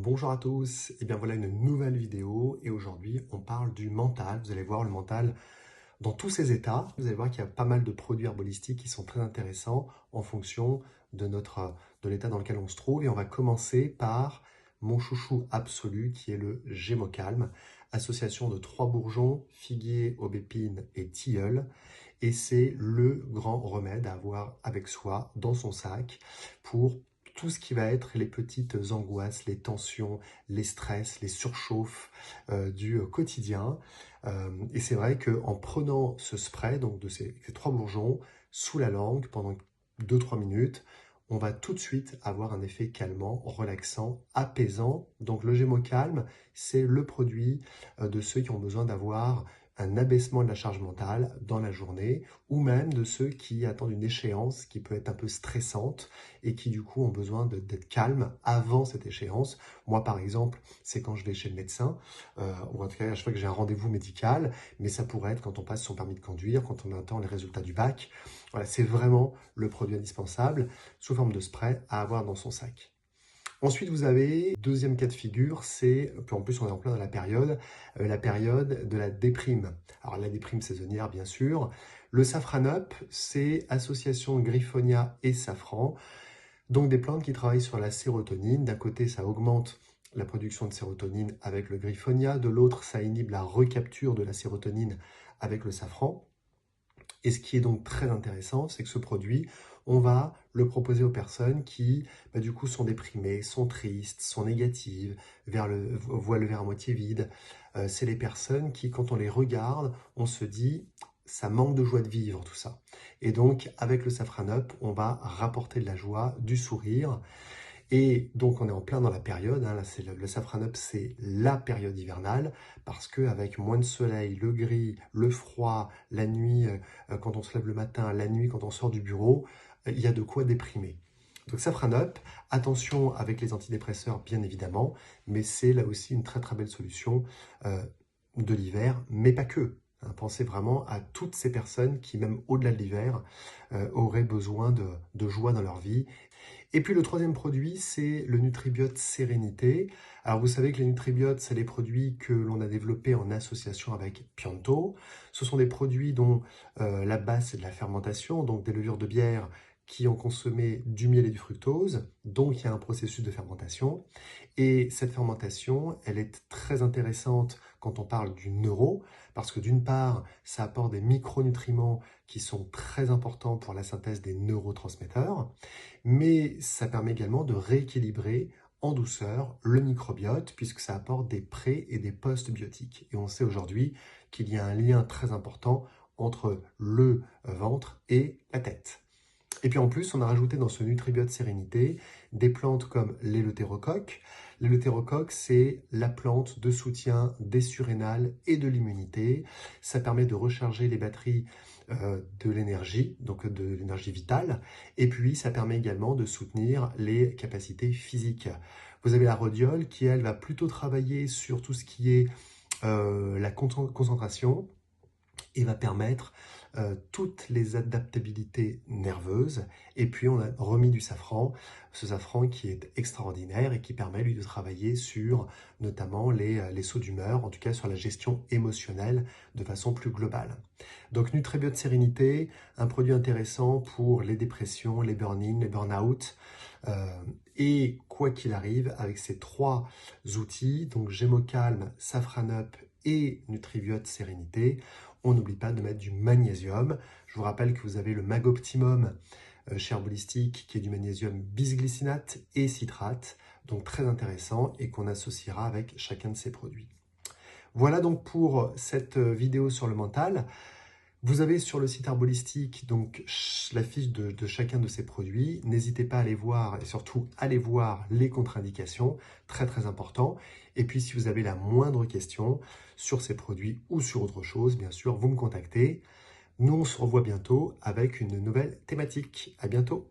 Bonjour à tous, et bien voilà une nouvelle vidéo et aujourd'hui on parle du mental. Vous allez voir le mental dans tous ses états. Vous allez voir qu'il y a pas mal de produits herbalistiques qui sont très intéressants en fonction de l'état dans lequel on se trouve. Et on va commencer par mon chouchou absolu qui est le Gémocalme, association de 3 bourgeons, figuier, aubépine et tilleul. Et c'est le grand remède à avoir avec soi dans son sac pour tout ce qui va être les petites angoisses, les tensions, les stress, les surchauffes du quotidien. Et c'est vrai qu'en prenant ce spray, donc de ces 3 bourgeons, sous la langue pendant 2-3 minutes, on va tout de suite avoir un effet calmant, relaxant, apaisant. Donc le Gémocalme, c'est le produit de ceux qui ont besoin d'avoir un abaissement de la charge mentale dans la journée, ou même de ceux qui attendent une échéance qui peut être un peu stressante et qui du coup ont besoin d'être calmes avant cette échéance. Moi par exemple, c'est quand je vais chez le médecin, ou en tout cas à chaque fois que j'ai un rendez-vous médical, mais ça pourrait être quand on passe son permis de conduire, quand on attend les résultats du bac. Voilà, c'est vraiment le produit indispensable sous forme de spray à avoir dans son sac. Ensuite, vous avez, deuxième cas de figure, c'est, puis en plus on est en plein dans la période de la déprime. Alors la déprime saisonnière, bien sûr. Le Safranup, c'est association Griffonia et safran, donc des plantes qui travaillent sur la sérotonine. D'un côté, ça augmente la production de sérotonine avec le Griffonia, de l'autre, ça inhibe la recapture de la sérotonine avec le safran. Et ce qui est donc très intéressant, c'est que ce produit, on va le proposer aux personnes qui, du coup, sont déprimées, sont tristes, sont négatives, voient le verre à moitié vide. C'est les personnes qui, quand on les regarde, on se dit, ça manque de joie de vivre, tout ça. Et donc, avec le Safranup, on va rapporter de la joie, du sourire. Et donc, on est en plein dans la période, hein, là, le Safranup, c'est la période hivernale, parce qu'avec moins de soleil, le gris, le froid, la nuit, quand on se lève le matin, la nuit, quand on sort du bureau, il y a de quoi déprimer. Donc, Safranup, attention avec les antidépresseurs, bien évidemment, mais c'est là aussi une très très belle solution de l'hiver, mais pas que. Hein, pensez vraiment à toutes ces personnes qui, même au-delà de l'hiver, auraient besoin de joie dans leur vie. Et puis le troisième produit, c'est le Nutribiote Sérénité. Alors vous savez que les Nutribiotes, c'est les produits que l'on a développés en association avec Pianto. Ce sont des produits dont la base c'est de la fermentation, donc des levures de bière qui ont consommé du miel et du fructose, donc il y a un processus de fermentation. Et cette fermentation, elle est très intéressante quand on parle du neuro, parce que d'une part, ça apporte des micronutriments qui sont très importants pour la synthèse des neurotransmetteurs, mais ça permet également de rééquilibrer en douceur le microbiote, puisque ça apporte des pré- et des post-biotiques. Et on sait aujourd'hui qu'il y a un lien très important entre le ventre et la tête. Et puis en plus, on a rajouté dans ce Nutribiote Sérénité des plantes comme l'éleutérocoque. L'éleutérocoque, c'est la plante de soutien des surrénales et de l'immunité. Ça permet de recharger les batteries de l'énergie, donc de l'énergie vitale. Et puis, ça permet également de soutenir les capacités physiques. Vous avez la rhodiole qui, elle, va plutôt travailler sur tout ce qui est la concentration et va permettre toutes les adaptabilités nerveuses. Et puis on a remis du safran, ce safran qui est extraordinaire et qui permet lui de travailler sur notamment les sauts d'humeur, en tout cas sur la gestion émotionnelle de façon plus globale. Donc Nutribiote Sérénité, un produit intéressant pour les dépressions, les burn-in, les burn-out. Et quoi qu'il arrive, avec ces 3 outils, donc Gémocalme, Safranup et Nutribiote Sérénité, on n'oublie pas de mettre du magnésium. Je vous rappelle que vous avez le Magoptimum chez Herbolistique qui est du magnésium bisglycinate et citrate, donc très intéressant et qu'on associera avec chacun de ces produits. Voilà donc pour cette vidéo sur le mental. Vous avez sur le site Herbolistique donc la fiche de chacun de ces produits. N'hésitez pas à aller voir et surtout aller voir les contre-indications, très très important. Et puis si vous avez la moindre question sur ces produits ou sur autre chose, bien sûr, vous me contactez. Nous on se revoit bientôt avec une nouvelle thématique. À bientôt.